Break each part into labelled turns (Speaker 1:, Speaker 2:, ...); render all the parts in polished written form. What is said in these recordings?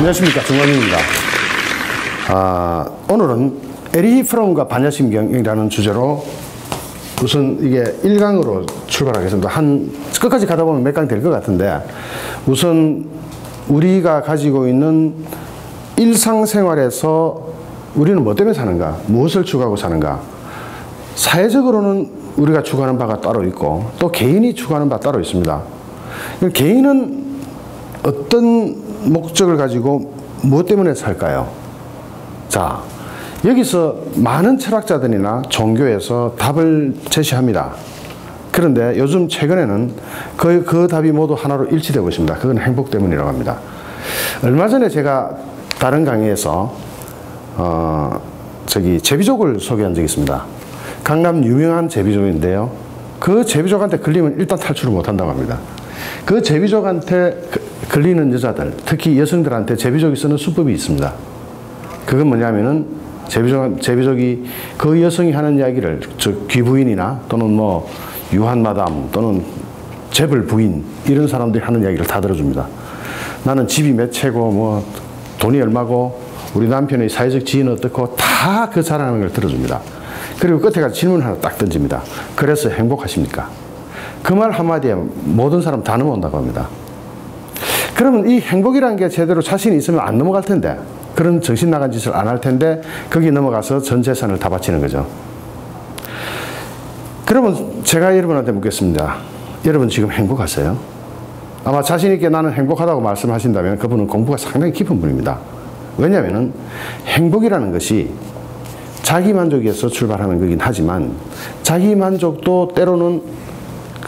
Speaker 1: 안녕하십니까, 정광윤입니다. 오늘은 에리히 프롬과 반야심경이라는 주제로 우선 이게 1강으로 출발하겠습니다. 끝까지 가다 보면 몇 강 될 것 같은데, 우선 우리가 가지고 있는 일상생활에서 우리는 뭐 때문에 사는가, 무엇을 추구하고 사는가. 사회적으로는 우리가 추구하는 바가 따로 있고, 또 개인이 추구하는 바가 따로 있습니다. 개인은 어떤 목적을 가지고 무엇 때문에 살까요? 자, 여기서 많은 철학자들이나 종교에서 답을 제시합니다. 그런데 요즘 최근에는 그 답이 모두 하나로 일치되고 있습니다. 그건 행복 때문이라고 합니다. 얼마 전에 제가 다른 강의에서 제비족을 소개한 적이 있습니다. 강남 유명한 제비족인데요. 그 제비족한테 걸리면 일단 탈출을 못한다고 합니다. 그 제비족한테 걸리는 여자들, 특히 여성들한테 제비족이 쓰는 수법이 있습니다. 그건 뭐냐면은 제비족이 그 여성이 하는 이야기를 귀부인이나 또는 뭐 유한마담 또는 재벌 부인 이런 사람들이 하는 이야기를 다 들어줍니다. 나는 집이 몇 채고 뭐 돈이 얼마고 우리 남편의 사회적 지위는 어떻고 다 그 자랑하는 걸 들어줍니다. 그리고 끝에 가서 질문 하나 딱 던집니다. 그래서 행복하십니까? 그 말 한마디에 모든 사람 다 넘어온다고 합니다. 그러면 이 행복이라는 게 제대로 자신이 있으면 안 넘어갈 텐데, 그런 정신 나간 짓을 안 할 텐데 거기 넘어가서 전 재산을 다 바치는 거죠. 그러면 제가 여러분한테 묻겠습니다. 여러분 지금 행복하세요? 아마 자신 있게 나는 행복하다고 말씀하신다면 그분은 공부가 상당히 깊은 분입니다. 왜냐하면 행복이라는 것이 자기만족에서 출발하는 거긴 하지만, 자기만족도 때로는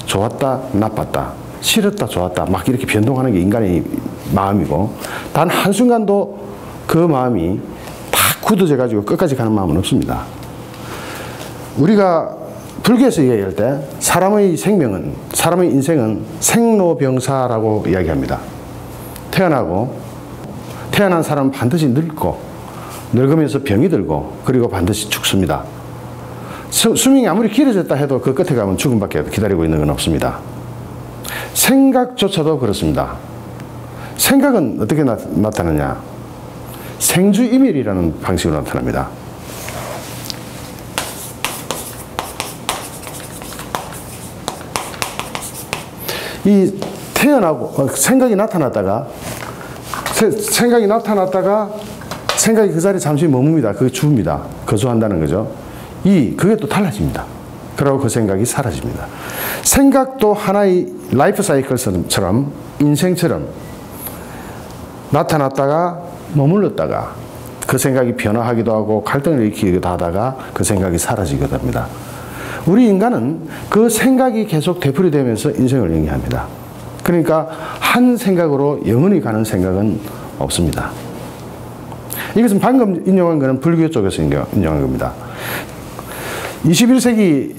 Speaker 1: 좋았다 나빴다, 싫었다 좋았다 막 이렇게 변동하는 게 인간의 마음이고, 단 한순간도 그 마음이 딱 굳어져 가지고 끝까지 가는 마음은 없습니다. 우리가 불교에서 이야기할 때 사람의 생명은, 사람의 인생은 생로병사라고 이야기합니다. 태어난 사람은 반드시 늙고, 늙으면서 병이 들고, 그리고 반드시 죽습니다. 수명이 아무리 길어졌다 해도 그 끝에 가면 죽음밖에 기다리고 있는 건 없습니다. 생각조차도 그렇습니다. 생각은 어떻게 나타나냐? 생주이멸이라는 방식으로 나타납니다. 이 태어나고 생각이 나타났다가 생각이 그 자리에 잠시 머뭅니다. 그게 죽습니다. 거주한다는 거죠. 그게 또 달라집니다. 그러고 그 생각이 사라집니다. 생각도 하나의 라이프 사이클처럼, 인생처럼 나타났다가 머물렀다가 그 생각이 변화하기도 하고 갈등을 일으키기도 하다가 그 생각이 사라지기도 합니다. 우리 인간은 그 생각이 계속 되풀이되면서 인생을 영위합니다. 그러니까 한 생각으로 영원히 가는 생각은 없습니다. 이것은 방금 인용한 것은 불교 쪽에서 인용한 겁니다. 21세기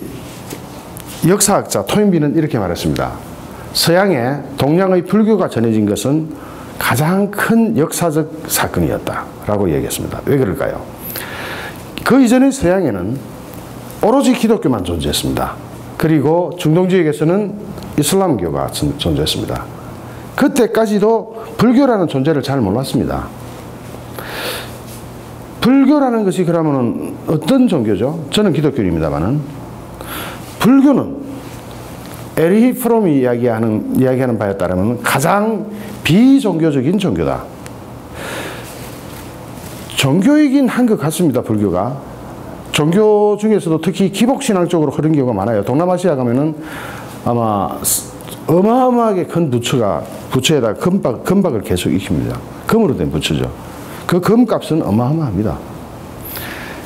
Speaker 1: 역사학자 토인비는 이렇게 말했습니다. 서양에 동양의 불교가 전해진 것은 가장 큰 역사적 사건이었다라고 얘기했습니다. 왜 그럴까요? 그 이전의 서양에는 오로지 기독교만 존재했습니다. 그리고 중동 지역에서는 이슬람교가 존재했습니다. 그때까지도 불교라는 존재를 잘 몰랐습니다. 불교라는 것이 그러면 어떤 종교죠? 저는 기독교입니다만은, 불교는 에리히 프롬이 이야기하는 바에 따르면 가장 비종교적인 종교다. 종교이긴 한 것 같습니다. 불교가 종교 중에서도 특히 기복신앙 쪽으로 흐른 경우가 많아요. 동남아시아 가면은 아마 어마어마하게 큰 부처에다 금박을 계속 익힙니다. 금으로 된 부처죠. 그 금값은 어마어마합니다.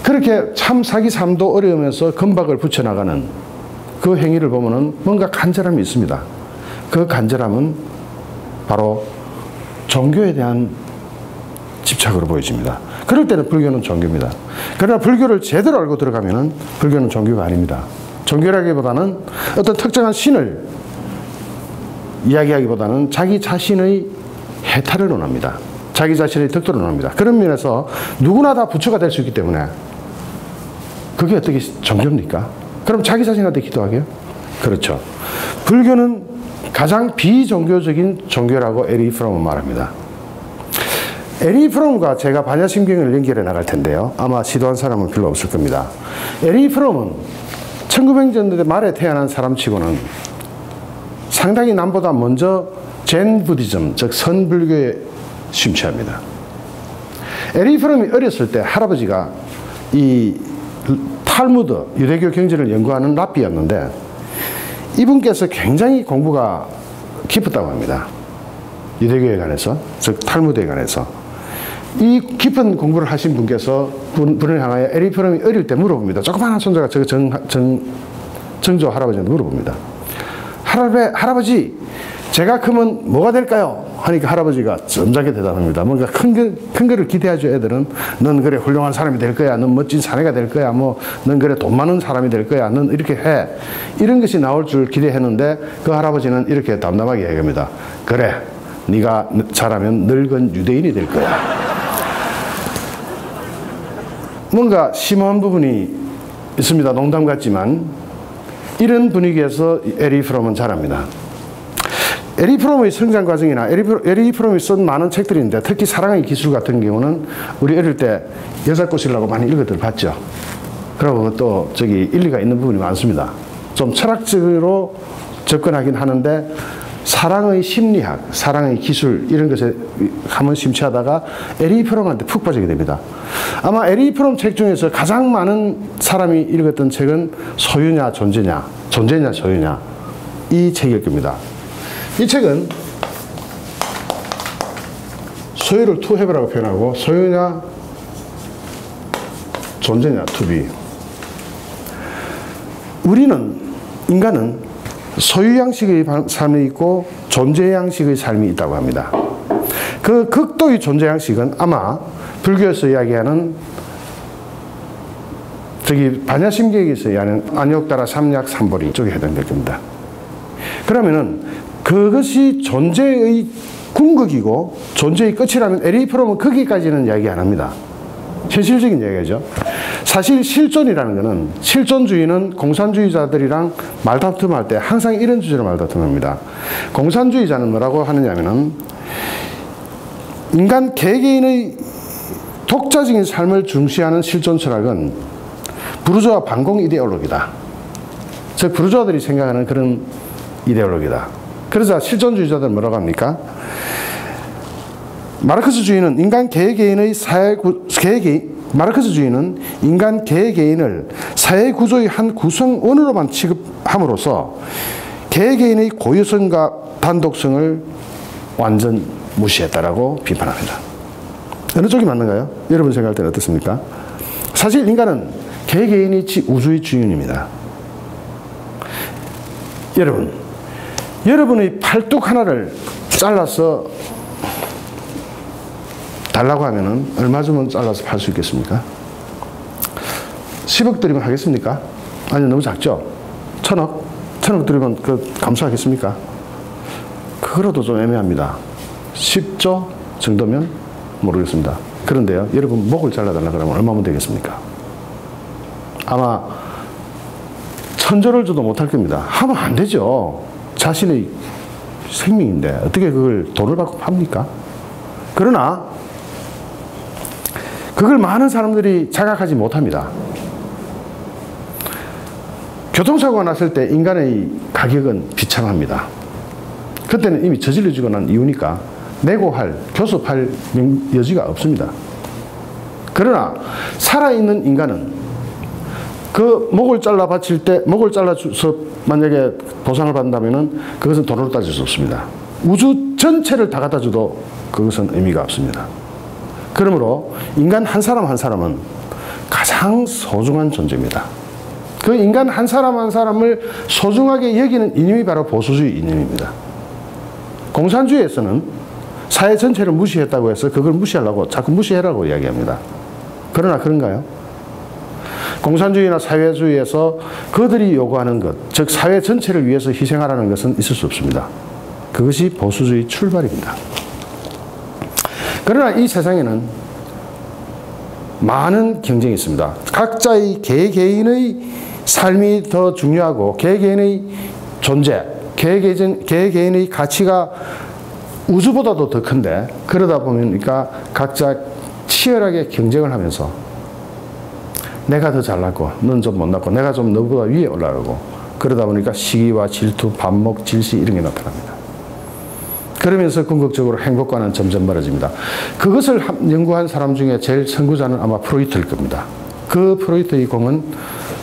Speaker 1: 그렇게 참 사기삼도 어려우면서 금박을 붙여나가는 그 행위를 보면은 뭔가 간절함이 있습니다. 그 간절함은 바로 종교에 대한 집착으로 보여집니다. 그럴 때는 불교는 종교입니다. 그러나 불교를 제대로 알고 들어가면은 불교는 종교가 아닙니다. 종교라기보다는 어떤 특정한 신을 이야기하기보다는 자기 자신의 해탈을 논합니다. 자기 자신의 덕도를 논합니다. 그런 면에서 누구나 다 부처가 될 수 있기 때문에 그게 어떻게 종교입니까? 그럼 자기 자신한테 기도하게요? 그렇죠. 불교는 가장 비종교적인 종교라고 에리히 프롬은 말합니다. 에리 프롬과 제가 반야심경을 연결해 나갈 텐데요. 아마 시도한 사람은 별로 없을 겁니다. 에리 프롬은 1900년대 말에 태어난 사람치고는 상당히 남보다 먼저 젠 부디즘, 즉 선불교에 심취합니다. 에리 프롬이 어렸을 때 할아버지가 이 탈무드, 유대교 경전을 연구하는 랍비였는데 이분께서 굉장히 공부가 깊었다고 합니다. 유대교에 관해서, 즉 탈무드에 관해서. 이 깊은 공부를 하신 분께서 분을 향하여 에리 프롬이 어릴 때 물어봅니다. 조그마한 손자가 정조 할아버지한테 물어봅니다. 할아버지, 제가 크면 뭐가 될까요? 하니까 할아버지가 점잖게 대답합니다. 뭔가 큰 거를 기대하죠. 애들은 넌 그래 훌륭한 사람이 될 거야. 넌 멋진 사내가 될 거야. 넌 그래 돈 많은 사람이 될 거야. 넌 이렇게 해. 이런 것이 나올 줄 기대했는데 그 할아버지는 이렇게 담담하게 얘기합니다. 그래, 네가 자라면 늙은 유대인이 될 거야. 뭔가 심오한 부분이 있습니다. 농담 같지만 이런 분위기에서 에리 프롬은 자랍니다. 에리 프롬의 성장 과정이나 에리 프롬이 쓴 많은 책들이 있는데 특히 사랑의 기술 같은 경우는 우리 어릴 때 여자 꼬시려고 많이 읽어들 봤죠. 그리고 또 일리가 있는 부분이 많습니다. 좀 철학적으로 접근하긴 하는데 사랑의 심리학, 사랑의 기술 이런 것에 한번 심취하다가 에리 프롬한테 푹 빠지게 됩니다. 아마 에리 프롬 책 중에서 가장 많은 사람이 읽었던 책은 소유냐 존재냐, 존재냐 소유냐 이 책일 겁니다. 이 책은 소유를 to have라고 표현하고 소유냐 존재냐 to be. 인간은 소유 양식의 삶이 있고 존재 양식의 삶이 있다고 합니다. 그 극도의 존재 양식은 아마 불교에서 이야기하는 반야심경에서 이야기하는 안욕다라 삼약 삼보리 쪽에 해당될 겁니다. 그러면은 그것이 존재의 궁극이고 존재의 끝이라면 에리 프롬은 거기까지는 이야기 안 합니다. 현실적인 이야기죠. 사실 실존이라는 것은 실존주의는 공산주의자들이랑 말다툼할 때 항상 이런 주제로 말다툼합니다. 공산주의자는 뭐라고 하느냐면은 인간 개개인의 독자적인 삶을 중시하는 실존 철학은 부르주아 반공 이데올로기다. 즉 부르주아들이 생각하는 그런 이데올로기다. 그래서 실존주의자들은 뭐라고 합니까? 마르크스주의는 인간 개개인의 마르크스주의는 인간 개개인을 사회 구조의 한 구성원으로만 취급함으로써 개개인의 고유성과 단독성을 완전 무시했다라고 비판합니다. 어느 쪽이 맞는가요? 여러분 생각할 때는 어떻습니까? 사실 인간은 개개인이 우주의 주인입니다. 여러분의 팔뚝 하나를 잘라서 달라고 하면은 얼마 주면 잘라서 팔 수 있겠습니까? 10억 드리면 하겠습니까? 아니 너무 작죠? 1000억? 1000억 드리면 감수하겠습니까? 그거로도 좀 애매합니다. 10조 정도면 모르겠습니다. 그런데요, 여러분 목을 잘라달라 그러면 얼마면 되겠습니까? 아마 1000조를 줘도 못할 겁니다. 하면 안 되죠. 자신의 생명인데 어떻게 그걸 돈을 받고 팝니까? 그러나 그걸 많은 사람들이 자각하지 못합니다. 교통사고가 났을 때 인간의 가격은 비참합니다. 그때는 이미 저질러지고 난 이후니까 내고할, 교섭할 여지가 없습니다. 그러나 살아있는 인간은 그 목을 잘라 바칠 때, 목을 잘라줘서 만약에 보상을 받는다면 그것은 돈으로 따질 수 없습니다. 우주 전체를 다 갖다 줘도 그것은 의미가 없습니다. 그러므로 인간 한 사람 한 사람은 가장 소중한 존재입니다. 그 인간 한 사람 한 사람을 소중하게 여기는 이념이 바로 보수주의 이념입니다. 공산주의에서는 사회 전체를 무시했다고 해서 그걸 무시하려고 자꾸 무시해라고 이야기합니다. 그러나 그런가요? 공산주의나 사회주의에서 그들이 요구하는 것, 즉 사회 전체를 위해서 희생하라는 것은 있을 수 없습니다. 그것이 보수주의 출발입니다. 그러나 이 세상에는 많은 경쟁이 있습니다. 각자의 개개인의 삶이 더 중요하고 개개인의 존재, 개개인의 가치가 우주보다도 더 큰데 그러다 보니까 각자 치열하게 경쟁을 하면서 내가 더 잘났고 넌 좀 못났고 내가 좀 너보다 위에 올라가고 그러다 보니까 시기와 질투, 반목, 질시 이런 게 나타납니다. 그러면서 궁극적으로 행복과는 점점 멀어집니다. 그것을 연구한 사람 중에 제일 선구자는 아마 프로이트일 겁니다. 그 프로이트의 공은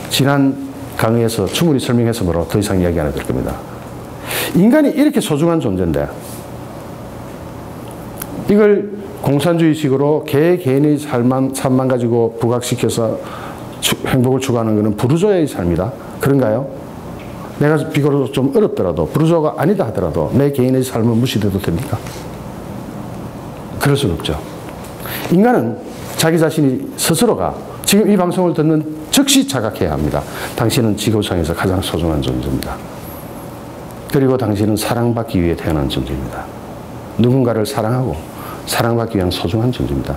Speaker 1: 지난 강의에서 충분히 설명했으므로 더 이상 이야기 안 해도 될 겁니다. 인간이 이렇게 소중한 존재인데 이걸 공산주의식으로 개인의 삶만 가지고 부각시켜서 행복을 추구하는 것은 부르주아의 삶이다. 그런가요? 내가 비교로 좀 어렵더라도 부르주아가 아니다 하더라도 내 개인의 삶은 무시돼도 됩니까? 그럴 수는 없죠. 인간은 자기 자신이 스스로가 지금 이 방송을 듣는 즉시 자각해야 합니다. 당신은 지구상에서 가장 소중한 존재입니다. 그리고 당신은 사랑받기 위해 태어난 존재입니다. 누군가를 사랑하고 사랑받기 위한 소중한 존재입니다.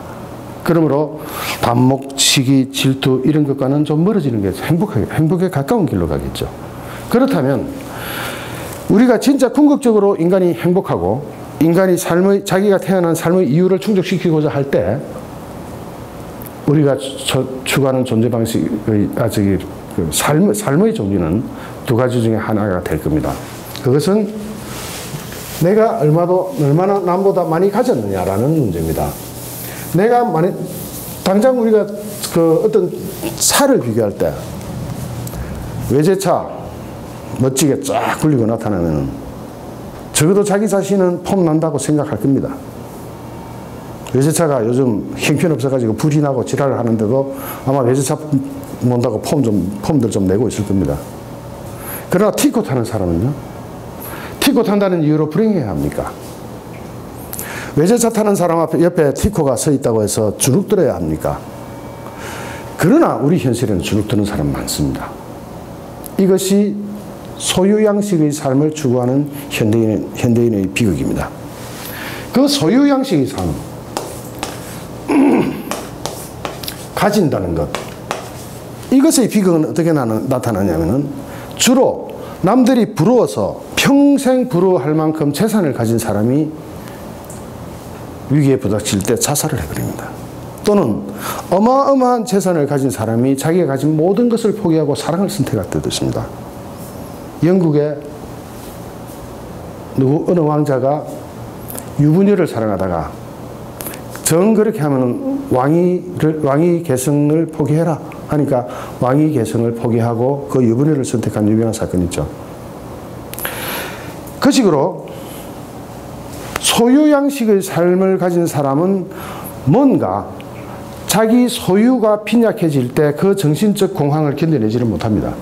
Speaker 1: 그러므로 반목, 시기, 질투 이런 것과는 좀 멀어지는 게 행복에 가까운 길로 가겠죠. 그렇다면 우리가 진짜 궁극적으로 인간이 행복하고 인간이 자기가 태어난 삶의 이유를 충족시키고자 할 때 우리가 추구하는 존재 방식의 삶의 종류는 두 가지 중에 하나가 될 겁니다. 그것은 내가 얼마나 남보다 많이 가졌느냐라는 문제입니다. 당장 우리가 어떤 차를 비교할 때 외제차 멋지게 쫙 굴리고 나타나면 적어도 자기 자신은 폼 난다고 생각할 겁니다. 외제차가 요즘 형편없어가지고 불이 나고 지랄을 하는데도 아마 외제차 몬다고 폼들 좀 내고 있을 겁니다. 그러나 티코 타는 사람은요? 티코 탄다는 이유로 불행해야 합니까? 외제차 타는 사람 옆에 티코가 서 있다고 해서 주눅들어야 합니까? 그러나 우리 현실에는 주눅드는 사람 많습니다. 이것이 소유양식의 삶을 추구하는 현대인의 비극입니다. 그 소유양식의 삶, 가진다는 것, 이것의 비극은 어떻게 나타나냐면은 주로 남들이 부러워서 평생 부러워할 만큼 재산을 가진 사람이 위기에 부닥칠 때 자살을 해버립니다. 또는 어마어마한 재산을 가진 사람이 자기가 가진 모든 것을 포기하고 사랑을 선택할 때도 있습니다. 영국의 어느 왕자가 유부녀를 사랑하다가 정 그렇게 하면 왕위 계승을 포기해라 하니까 왕위 계승을 포기하고 그 유부녀를 선택한 유명한 사건이 있죠. 그 식으로 소유양식의 삶을 가진 사람은 뭔가 자기 소유가 빈약해질 때 그 정신적 공황을 견뎌내지를 못합니다.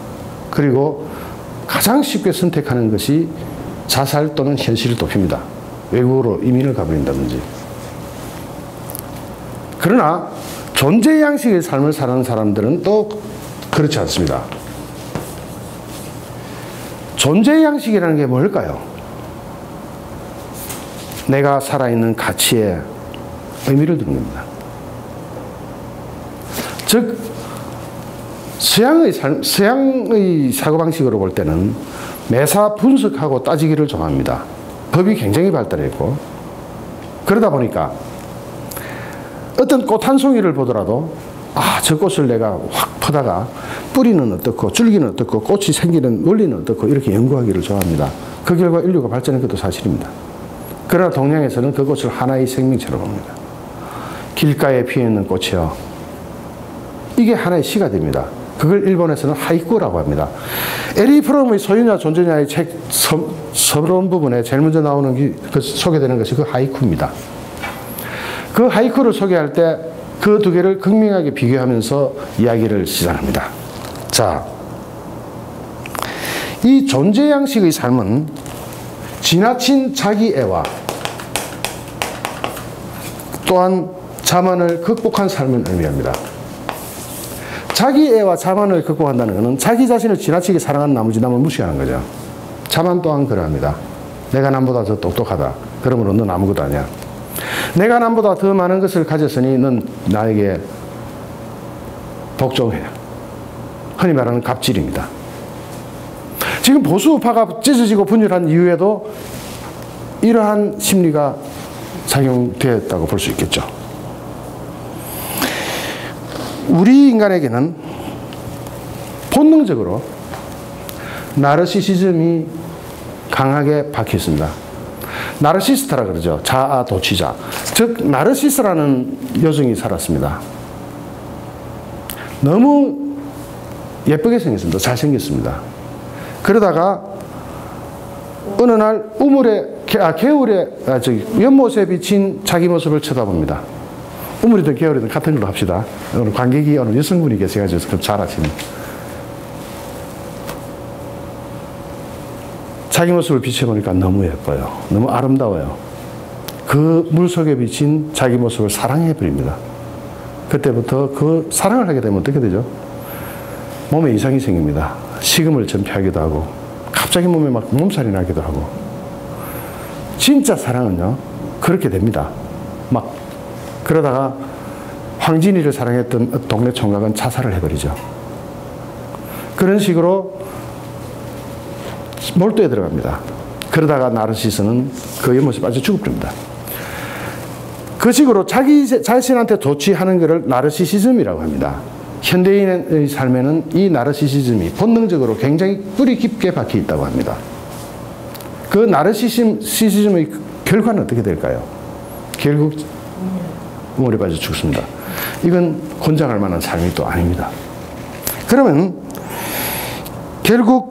Speaker 1: 그리고 가장 쉽게 선택하는 것이 자살 또는 현실을 돕습니다. 외국으로 이민을 가버린다든지. 그러나 존재 양식의 삶을 사는 사람들은 또 그렇지 않습니다. 존재 양식이라는 게 뭘까요? 내가 살아있는 가치에 의미를 두는 겁니다. 즉 서양의 사고방식으로 볼 때는 매사 분석하고 따지기를 좋아합니다. 법이 굉장히 발달했고 그러다 보니까 어떤 꽃 한 송이를 보더라도 저 꽃을 내가 확 퍼다가 뿌리는 어떻고 줄기는 어떻고 꽃이 생기는 원리는 어떻고 이렇게 연구하기를 좋아합니다. 그 결과 인류가 발전한 것도 사실입니다. 그러나 동양에서는 그 꽃을 하나의 생명체로 봅니다. 길가에 피어있는 꽃이요. 이게 하나의 시가 됩니다. 그걸 일본에서는 하이쿠라고 합니다. 에리 프롬의 소유냐 존재냐의 책 서론 부분에 제일 먼저 나오는 소개되는 것이 그 하이쿠입니다. 그 하이쿠를 소개할 때 그 두 개를 극명하게 비교하면서 이야기를 시작합니다. 자, 이 존재 양식의 삶은 지나친 자기애와 또한 자만을 극복한 삶을 의미합니다. 자기애와 자만을 극복한다는 것은 자기 자신을 지나치게 사랑하는 나머지 남을 무시하는 거죠. 자만 또한 그러합니다. 내가 남보다 더 똑똑하다. 그러므로 넌 아무것도 아니야. 내가 남보다 더 많은 것을 가졌으니 넌 나에게 복종해. 흔히 말하는 갑질입니다. 지금 보수파가 찢어지고 분열한 이후에도 이러한 심리가 작용되었다고 볼 수 있겠죠. 우리 인간에게는 본능적으로 나르시시즘이 강하게 박혀 있습니다. 나르시스트라 그러죠. 자아 도취자. 즉 나르시스라는 여성이 살았습니다. 너무 예쁘게 생겼습니다. 잘생겼습니다. 그러다가 어느 날 겨울에 연못에 비친 자기 모습을 쳐다봅니다. 우물이든 겨울이든 같은 걸로 합시다. 오늘 관객이 어느 여성분이 계셔가지고 잘 아시는. 자기 모습을 비춰보니까 너무 예뻐요. 너무 아름다워요. 그 물속에 비친 자기 모습을 사랑해버립니다. 그때부터 그 사랑을 하게 되면 어떻게 되죠? 몸에 이상이 생깁니다. 식음을 전폐하기도 하고 갑자기 몸에 막 몸살이 나기도 하고. 진짜 사랑은요 그렇게 됩니다. 막 그러다가 황진이를 사랑했던 동네 총각은 자살을 해버리죠. 그런 식으로 몰두에 들어갑니다. 그러다가 나르시스는 그 연못에 빠져 죽어버립니다. 그 식으로 자기 자신한테 도취하는 것을 나르시시즘이라고 합니다. 현대인의 삶에는 이 나르시시즘이 본능적으로 굉장히 뿌리 깊게 박혀 있다고 합니다. 그 나르시시즘의 결과는 어떻게 될까요? 결국 우물에 빠져 죽습니다. 이건 권장할 만한 삶이 또 아닙니다. 그러면 결국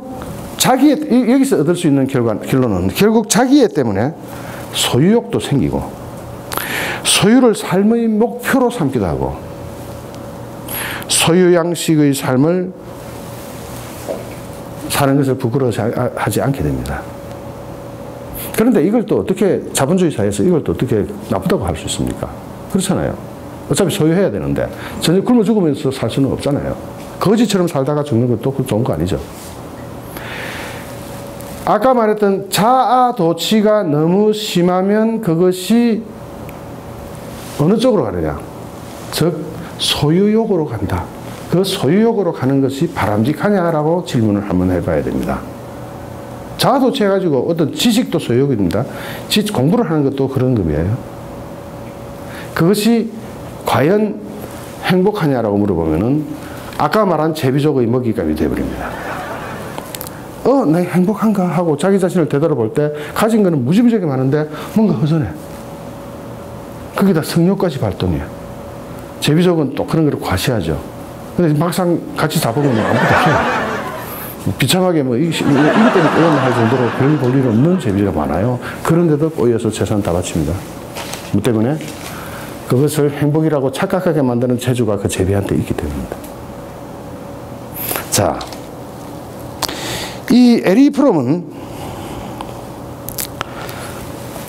Speaker 1: 여기서 얻을 수 있는 결론은 결국 자기애 때문에 소유욕도 생기고 소유를 삶의 목표로 삼기도 하고 소유양식의 삶을 사는 것을 부끄러워하지 않게 됩니다. 그런데 이걸 또 어떻게 자본주의 사회에서 이걸 또 어떻게 나쁘다고 할 수 있습니까? 그렇잖아요. 어차피 소유해야 되는데 전혀 굶어 죽으면서 살 수는 없잖아요. 거지처럼 살다가 죽는 것도 좋은 거 아니죠. 아까 말했던 자아 도취가 너무 심하면 그것이 어느 쪽으로 가느냐? 즉 소유욕으로 간다. 그 소유욕으로 가는 것이 바람직하냐라고 질문을 한번 해봐야 됩니다. 자아 도취해가지고 어떤 지식도 소유욕입니다. 공부를 하는 것도 그런 급이에요. 그것이 과연 행복하냐라고 물어보면은 아까 말한 제비족의 먹잇감이 되어버립니다. 나 행복한가 하고 자기 자신을 되돌아볼 때 가진 거는 무지무지하게 많은데 뭔가 허전해. 거기다 성욕까지 발동해. 제비족은 또 그런 걸 과시하죠. 근데 막상 같이 잡으면 아무것도 없어요. 비참하게 이것 때문에 꼬였나 할 정도로 별 볼 일 없는 제비가 많아요. 그런데도 꼬여서 재산 다 바칩니다. 뭐 때문에? 그것을 행복이라고 착각하게 만드는 재주가 그 제비한테 있기 때문입니다. 자, 이 에리 프롬은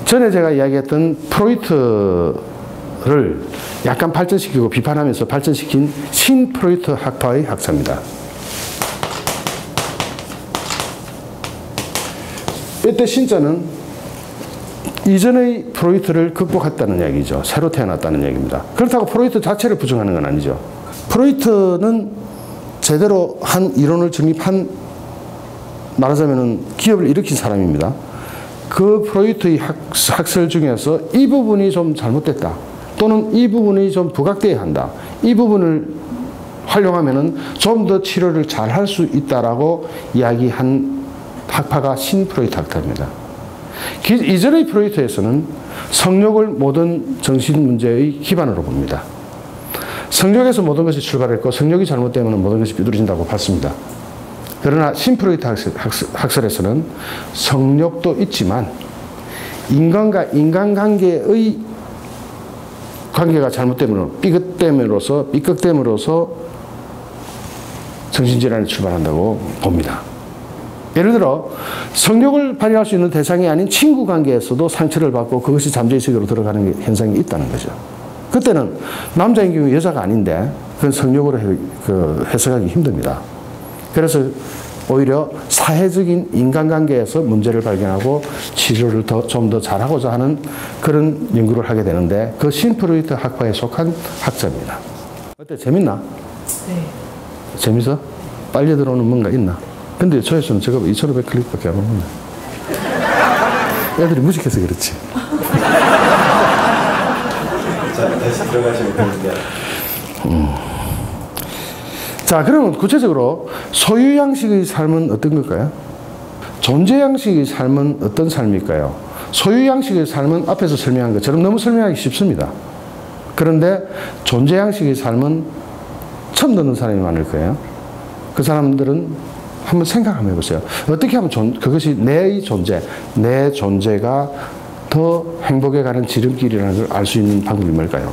Speaker 1: 전에 제가 이야기했던 프로이트를 약간 발전시키고 비판하면서 발전시킨 신프로이트 학파의 학자입니다. 이때 신자는 이전의 프로이트를 극복했다는 이야기죠. 새로 태어났다는 얘기입니다. 그렇다고 프로이트 자체를 부정하는 건 아니죠. 프로이트는 제대로 한 이론을 정립한, 말하자면 기업을 일으킨 사람입니다. 그 프로이트의 학설 중에서 이 부분이 좀 잘못됐다, 또는 이 부분이 좀 부각돼야 한다, 이 부분을 활용하면 좀 더 치료를 잘 할 수 있다라고 이야기한 학파가 신프로이트 학파입니다. 이전의 프로이트에서는 성욕을 모든 정신 문제의 기반으로 봅니다. 성욕에서 모든 것이 출발했고 성욕이 잘못되면 모든 것이 비뚤어진다고 봤습니다. 그러나 신프로이트 학설에서는 성욕도 있지만 인간과 인간관계의 관계가 잘못됨으로 삐걱됨으로써 정신질환이 출발한다고 봅니다. 예를 들어 성욕을 발휘할 수 있는 대상이 아닌 친구 관계에서도 상처를 받고 그것이 잠재의식으로 들어가는 현상이 있다는 거죠. 그때는 남자인 경우 여자가 아닌데 그건 성욕으로 해석하기 힘듭니다. 그래서 오히려 사회적인 인간관계에서 문제를 발견하고 치료를 좀 더 잘하고자 하는 그런 연구를 하게 되는데 그 신프로이트 학파에 속한 학자입니다. 어때? 재밌나?
Speaker 2: 네.
Speaker 1: 재밌어? 빨리 들어오는 뭔가 있나? 근데 조회수는 제가 2,500클릭밖에 안 오는데. 애들이 무식해서 그렇지.
Speaker 2: 자, 다시 들어가시면 됩니다.
Speaker 1: 자, 그러면 구체적으로 소유 양식의 삶은 어떤 걸까요? 존재 양식의 삶은 어떤 삶일까요? 소유 양식의 삶은 앞에서 설명한 것처럼 너무 설명하기 쉽습니다. 그런데 존재 양식의 삶은 처음 듣는 사람이 많을 거예요. 그 사람들은 한번 생각 한번 해보세요. 어떻게 하면 그것이 내 존재, 내 존재가 더 행복에 가는 지름길이라는 걸 알 수 있는 방법이 뭘까요?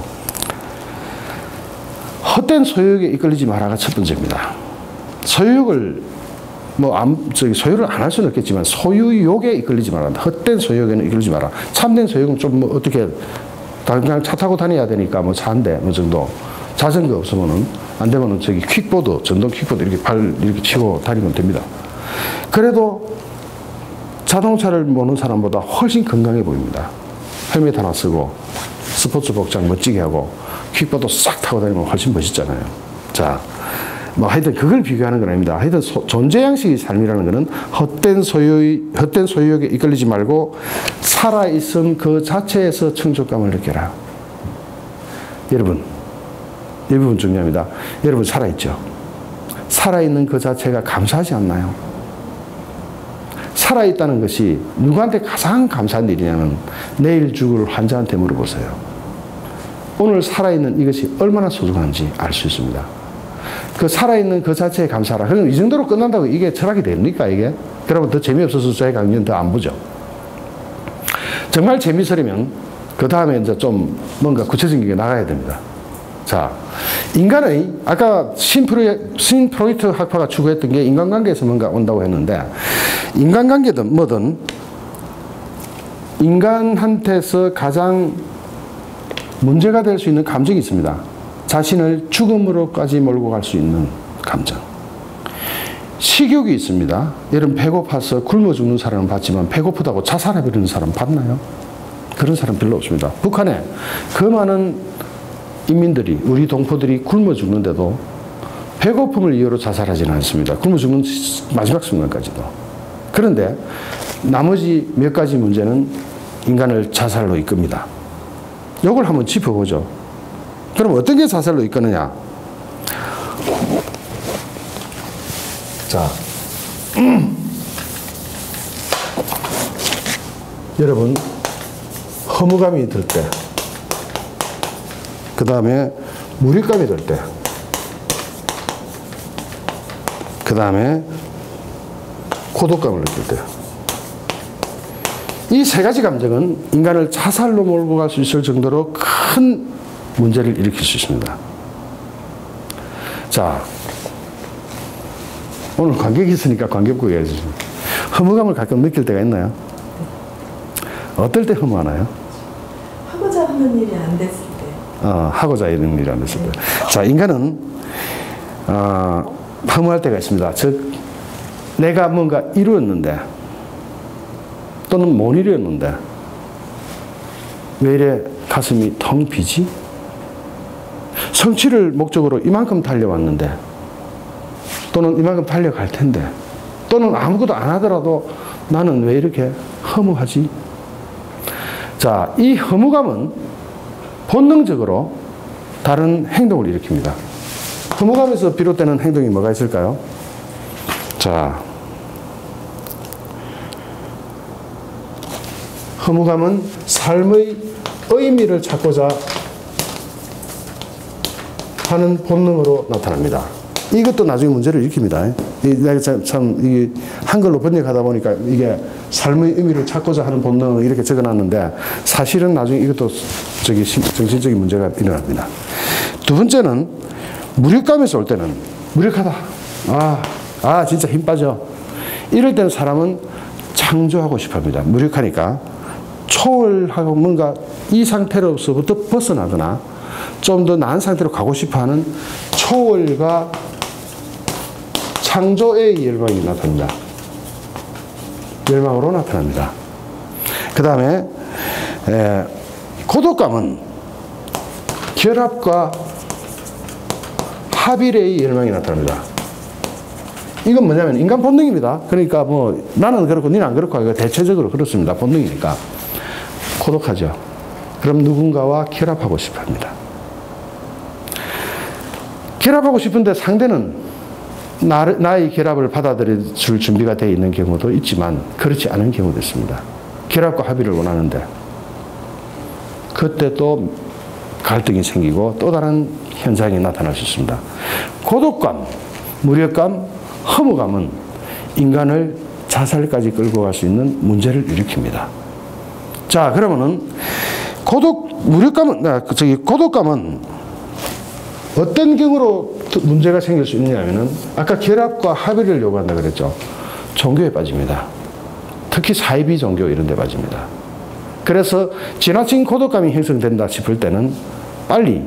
Speaker 1: 헛된 소유욕에 이끌리지 마라가 첫 번째입니다. 소유욕을 소유를 안 할 수는 없겠지만 소유욕에 이끌리지 마라. 헛된 소유욕에는 이끌리지 마라. 참된 소유욕은 좀 어떻게 그냥 차 타고 다녀야 되니까 차 한 대 정도. 자전거 없으면은 안 되면은 퀵보드, 전동 퀵보드 이렇게 발 이렇게 치고 다니면 됩니다. 그래도 자동차를 모는 사람보다 훨씬 건강해 보입니다. 헬멧 하나 쓰고 스포츠 복장 멋지게 하고 퀵보드 싹 타고 다니면 훨씬 멋있잖아요. 자, 하여튼 그걸 비교하는 건 아닙니다. 하여튼 존재 양식의 삶이라는 것은 헛된 소유욕에 이끌리지 말고 살아있음 그 자체에서 충족감을 느껴라. 여러분, 이 부분 중요합니다. 여러분 살아있죠? 살아있는 그 자체가 감사하지 않나요? 살아있다는 것이 누구한테 가장 감사한 일이냐면 내일 죽을 환자한테 물어보세요. 오늘 살아있는 이것이 얼마나 소중한지 알 수 있습니다. 그 살아있는 그 자체에 감사하라. 그럼 이 정도로 끝난다고 이게 철학이 됩니까, 이게? 그러면 더 재미없어서 저희 강연 더 안 보죠. 정말 재미있으려면 그 다음에 이제 좀 뭔가 구체적인 게 나가야 됩니다. 자, 인간의 아까 신프로이트 학파가 추구했던 게 인간관계에서 뭔가 온다고 했는데 인간관계든 뭐든 인간한테서 가장 문제가 될 수 있는 감정이 있습니다. 자신을 죽음으로까지 몰고 갈 수 있는 감정. 식욕이 있습니다. 여러분 배고파서 굶어 죽는 사람은 봤지만 배고프다고 자살해버리는 사람 봤나요? 그런 사람 별로 없습니다. 북한에 그 많은 인민들이 우리 동포들이 굶어 죽는데도 배고픔을 이유로 자살하지는 않습니다. 굶어 죽는 마지막 순간까지도. 그런데 나머지 몇 가지 문제는 인간을 자살로 이끕니다. 이걸 한번 짚어보죠. 그럼 어떤 게 자살로 이끄느냐? 자, 여러분 허무감이 들 때, 그 다음에 무력감이 들 때, 그 다음에 고독감을 느낄 때, 이 세 가지 감정은 인간을 자살로 몰고 갈 수 있을 정도로 큰 문제를 일으킬 수 있습니다. 자, 오늘 관객이 있으니까 관객고 해야지. 허무감을 가끔 느낄 때가 있나요? 어떨 때 허무하나요?
Speaker 3: 하고자 하는 일이 안 됐을 때.
Speaker 1: 하고자 하는 일이 안 됐을 때. 자, 인간은 허무할 때가 있습니다. 즉, 내가 뭔가 이루었는데 또는 못 이루었는데 왜 이래 가슴이 텅 비지? 성취를 목적으로 이만큼 달려왔는데 또는 이만큼 달려갈 텐데 또는 아무것도 안 하더라도 나는 왜 이렇게 허무하지? 자, 이 허무감은 본능적으로 다른 행동을 일으킵니다. 허무감에서 비롯되는 행동이 뭐가 있을까요? 자, 허무감은 삶의 의미를 찾고자 하는 본능으로 나타납니다. 이것도 나중에 문제를 일으킵니다. 내가 참 이게 한글로 번역하다 보니까 이게 삶의 의미를 찾고자 하는 본능을 이렇게 적어놨는데 사실은 나중에 이것도 정신적인 문제가 일어납니다. 두 번째는 무력감에서 올 때는 무력하다. 진짜 힘 빠져. 이럴 때는 사람은 창조하고 싶어 합니다. 무력하니까 초월하고 뭔가 이 상태로서부터 벗어나거나 좀 더 나은 상태로 가고 싶어 하는 초월과 창조의 열망이 나타납니다. 열망으로 나타납니다. 그 다음에 고독감은 결합과 합일의 열망이 나타납니다. 이건 뭐냐면 인간 본능입니다. 그러니까 뭐 나는 그렇고 니는 안 그렇고 하기가 대체적으로 그렇습니다. 본능이니까. 고독하죠. 그럼 누군가와 결합하고 싶어 합니다. 결합하고 싶은데 상대는 나의 결합을 받아들일 준비가 되어 있는 경우도 있지만 그렇지 않은 경우도 있습니다. 결합과 합의를 원하는데 그때 또 갈등이 생기고 또 다른 현상이 나타날 수 있습니다. 고독감, 무력감, 허무감은 인간을 자살까지 끌고 갈 수 있는 문제를 일으킵니다. 자, 그러면은 고독감은 어떤 경우로 문제가 생길 수 있냐면은 아까 결합과 합의를 요구한다 그랬죠. 종교에 빠집니다. 특히 사이비 종교 이런 데 빠집니다. 그래서 지나친 고독감이 형성된다 싶을 때는 빨리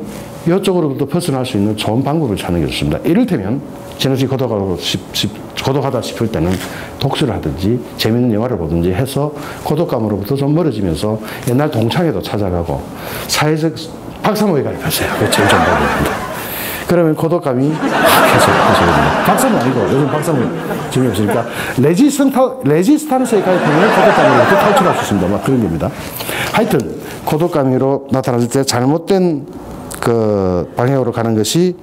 Speaker 1: 이쪽으로부터 벗어날 수 있는 좋은 방법을 찾는 게 좋습니다. 이를테면 지나치게 고독하다 싶을 때는 독서를 하든지 재밌는 영화를 보든지 해서 고독감으로부터 좀 멀어지면서 옛날 동창회도 찾아가고 사회적 박사모에 가입하세요. 그게 제일 좋은 방법입니다. 그러면 고독감이 확 해소됩니다. 박사모 아니고 요즘 박사모 재미없으니까 레지스탄스에 가입하면 고독감으로부터 탈출할 수 있습니다. 막 그런 겁니다. 하여튼 고독감으로 나타났을 때 잘못된 그 방향으로 가는 것이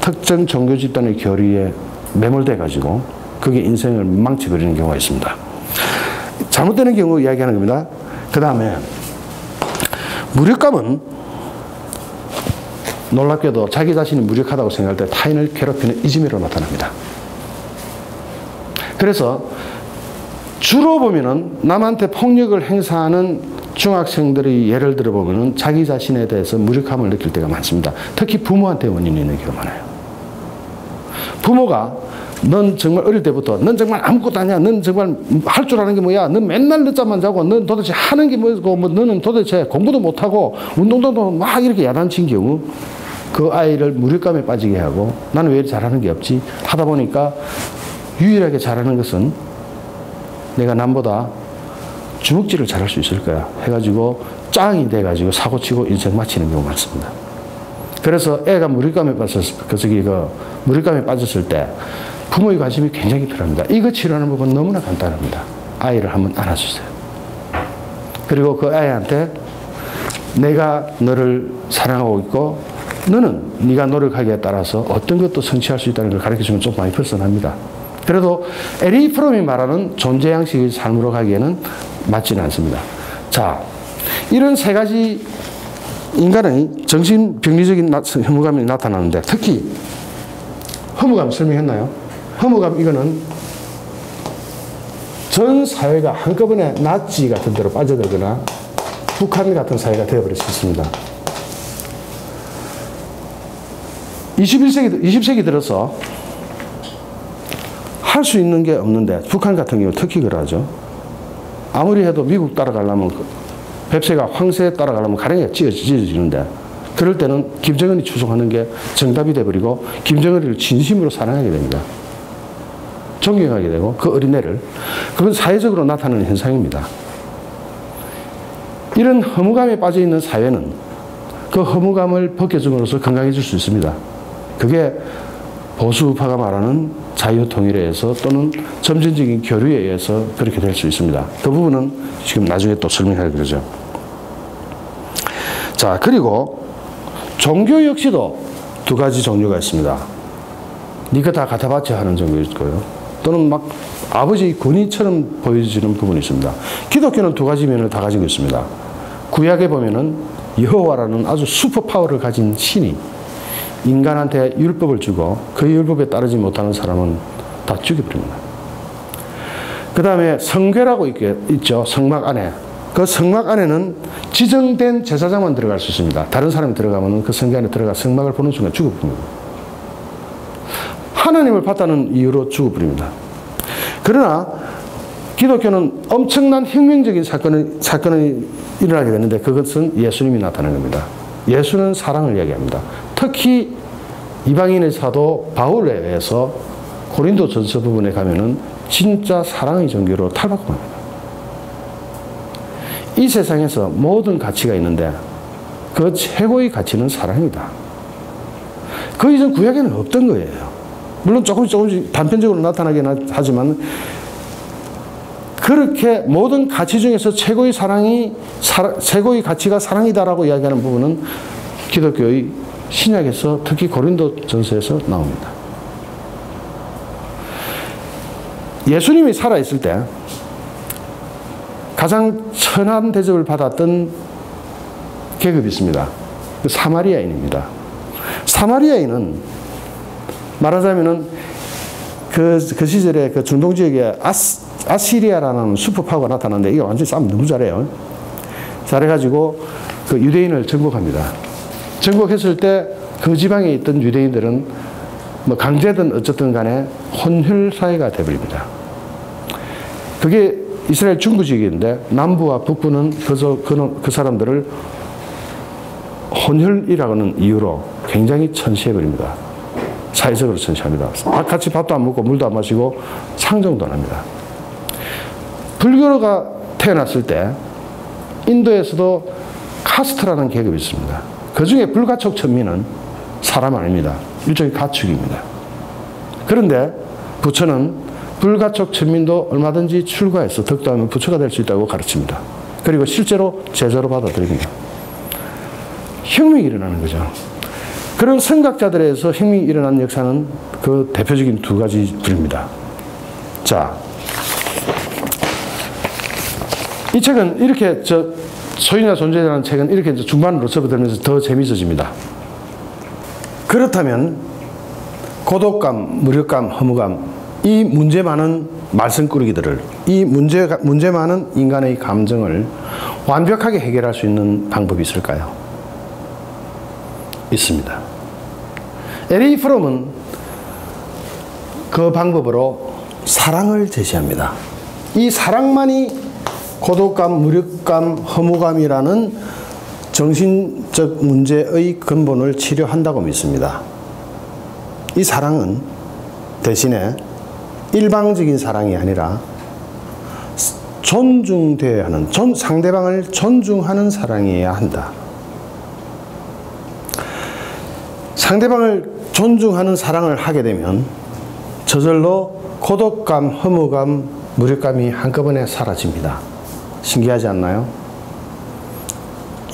Speaker 1: 특정 종교 집단의 교리에 매몰돼 가지고 그게 인생을 망쳐버리는 경우가 있습니다. 잘못되는 경우 이야기하는 겁니다. 그 다음에 무력감은 놀랍게도 자기 자신이 무력하다고 생각할 때 타인을 괴롭히는 이지매로 나타납니다. 그래서 주로 보면은 남한테 폭력을 행사하는 중학생들의 예를 들어보면은 자기 자신에 대해서 무력함을 느낄 때가 많습니다. 특히 부모한테 원인이 있는 경우가 많아요. 부모가 넌 정말 어릴 때부터 넌 정말 아무것도 아니야. 넌 정말 할 줄 아는 게 뭐야. 넌 맨날 늦잠만 자고 넌 도대체 하는 게 뭐고 뭐 너는 도대체 공부도 못하고 운동도 막 이렇게 야단친 경우 그 아이를 무력감에 빠지게 하고 나는 왜 잘하는 게 없지 하다 보니까 유일하게 잘하는 것은 내가 남보다 주먹질을 잘할 수 있을 거야 해가지고 짱이 돼가지고 사고치고 인생 마치는 경우가 많습니다. 그래서 애가 무력감에 빠졌을 때 부모의 관심이 굉장히 필요합니다. 이거 치료하는 법은 너무나 간단합니다. 아이를 한번 안아주세요. 그리고 그 아이한테 내가 너를 사랑하고 있고 너는 네가 노력하기에 따라서 어떤 것도 성취할 수 있다는 걸 가르쳐주면 좀 많이 벗어납니다. 그래도 에리 프롬이 말하는 존재 양식의 삶으로 가기에는 맞지는 않습니다. 자, 이런 세 가지 인간의 정신병리적인 허무감이 나타나는데 특히 허무감 설명했나요? 허무감 이거는 전 사회가 한꺼번에 나치 같은 데로 빠져들거나 북한 같은 사회가 되어버릴 수 있습니다. 20세기 들어서 할 수 있는 게 없는데 북한 같은 경우 특히 그러하죠. 아무리 해도 미국 따라가려면 뱁새가 황새 따라가려면 가랭이가 찢어지는데 그럴 때는 김정은이 추종하는 게 정답이 돼버리고 김정은을 진심으로 사랑하게 됩니다. 존경하게 되고 그 어린애를 그건 사회적으로 나타나는 현상입니다. 이런 허무감에 빠져있는 사회는 그 허무감을 벗겨줌으로써 건강해질 수 있습니다. 그게 보수우파가 말하는 자유통일에 의해서 또는 점진적인 교류에 의해서 그렇게 될 수 있습니다. 그 부분은 지금 나중에 또 설명할 거죠. 자, 그리고 종교 역시도 두 가지 종류가 있습니다. 니가 다 갖다 바쳐 하는 종교 있고요. 또는 막 아버지 권위처럼 보여지는 부분이 있습니다. 기독교는 두 가지 면을 다 가지고 있습니다. 구약에 보면은 여호와라는 아주 슈퍼 파워를 가진 신이 인간한테 율법을 주고 그 율법에 따르지 못하는 사람은 다 죽여버립니다. 그 다음에 성궤라고 있죠. 성막 안에. 그 성막 안에는 지정된 제사장만 들어갈 수 있습니다. 다른 사람이 들어가면 그 성궤 안에 들어가 성막을 보는 순간 죽어버립니다. 하나님을 봤다는 이유로 죽어버립니다. 그러나 기독교는 엄청난 혁명적인 사건이 일어나게 되는데 그것은 예수님이 나타나는 겁니다. 예수는 사랑을 이야기합니다. 특히 이방인의 사도 바울에 의해서 고린도 전서 부분에 가면은 진짜 사랑의 종교로 탈바꿈합니다. 이 세상에서 모든 가치가 있는데 그 최고의 가치는 사랑이다. 그 이전 구약에는 없던 거예요. 물론 조금씩 단편적으로 나타나긴 하지만 그렇게 모든 가치 중에서 최고의 최고의 가치가 사랑이다라고 이야기하는 부분은 기독교의 신약에서 특히 고린도전서에서 나옵니다. 예수님이 살아있을 때 가장 천한 대접을 받았던 계급이 있습니다. 사마리아인입니다. 사마리아인은 말하자면은 그 시절에 그 중동 지역에 아시리아라는 슈퍼파워가 나타났는데 이게 완전히 싸움 너무 잘해요. 잘해가지고 그 유대인을 정복합니다. 정복했을 때 그 지방에 있던 유대인들은 뭐 강제든 어쨌든 간에 혼혈 사회가 되어버립니다. 그게 이스라엘 중부 지역인데 남부와 북부는 그 사람들을 혼혈이라는 이유로 굉장히 천시해버립니다. 사회적으로 천시합니다. 같이 밥도 안 먹고 물도 안 마시고 상종도 안 합니다. 불교가 태어났을 때 인도에서도 카스트라는 계급이 있습니다. 그 중에 불가촉 천민은 사람 아닙니다. 일종의 가축입니다. 그런데 부처는 불가촉 천민도 얼마든지 출가해서 덕도하면 부처가 될 수 있다고 가르칩니다. 그리고 실제로 제자로 받아들입니다. 혁명이 일어나는 거죠. 그런 선각자들에서 혁명이 일어난 역사는 그 대표적인 두 가지 부류입니다. 자, 이 책은 이렇게 소유나 존재라는 책은 이렇게 중반으로 접어들면서 더 재미있어집니다. 그렇다면 고독감, 무력감, 허무감 이 문제 많은 말썽꾸러기들을 이 문제 많은 인간의 감정을 완벽하게 해결할 수 있는 방법이 있을까요? 있습니다. L.A. 프롬은 그 방법으로 사랑을 제시합니다. 이 사랑만이 고독감, 무력감, 허무감이라는 정신적 문제의 근본을 치료한다고 믿습니다. 이 사랑은 대신에 일방적인 사랑이 아니라 존중되어야 하는, 상대방을 존중하는 사랑이어야 한다. 상대방을 존중하는 사랑을 하게 되면 저절로 고독감, 허무감, 무력감이 한꺼번에 사라집니다. 신기하지 않나요?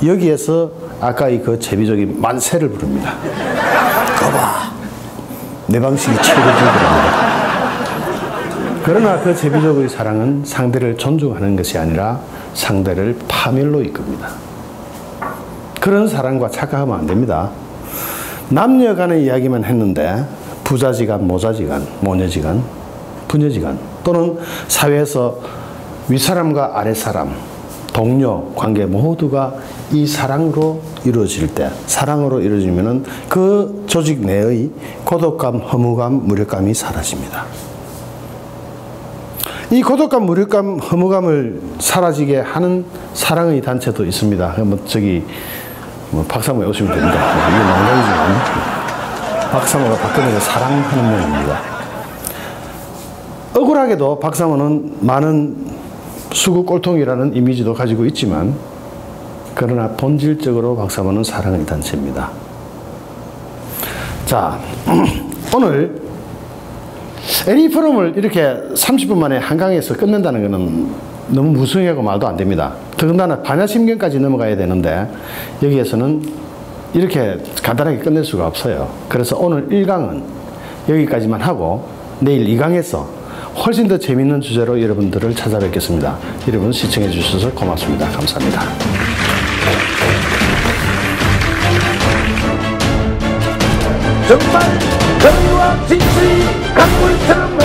Speaker 1: 여기에서 아까의 그 제비족이 만세를 부릅니다. 거봐, 내 방식이 최고지 그럽니다. 그러나 그 제비족의 사랑은 상대를 존중하는 것이 아니라 상대를 파멸로 이끕니다. 그런 사랑과 착각하면 안 됩니다. 남녀 간의 이야기만 했는데 부자지간, 모자지간, 모녀지간, 부녀지간 또는 사회에서 윗사람과 아랫사람, 동료, 관계 모두가 이 사랑으로 이루어질 때, 사랑으로 이루어지면은 그 조직 내의 고독감, 허무감, 무력감이 사라집니다. 이 고독감, 무력감, 허무감을 사라지게 하는 사랑의 단체도 있습니다. 박사모에 오시면 됩니다. 이게 농담이지만 박사모가 박근혜를 사랑하는 면입니다. 억울하게도 박사모는 많은 수구 꼴통이라는 이미지도 가지고 있지만 그러나 본질적으로 박사모는 사랑의 단체입니다. 자, 오늘 L.A. 프롬을 이렇게 30분 만에 한강에서 끝낸다는 것은 너무 무성하고 말도 안 됩니다. 더군다나 반야심경까지 넘어가야 되는데 여기에서는 이렇게 간단하게 끝낼 수가 없어요. 그래서 오늘 1강은 여기까지만 하고 내일 2강에서 훨씬 더 재미있는 주제로 여러분들을 찾아뵙겠습니다. 여러분 시청해 주셔서 고맙습니다. 감사합니다.
Speaker 4: 정말 정의와 진실이 강물처럼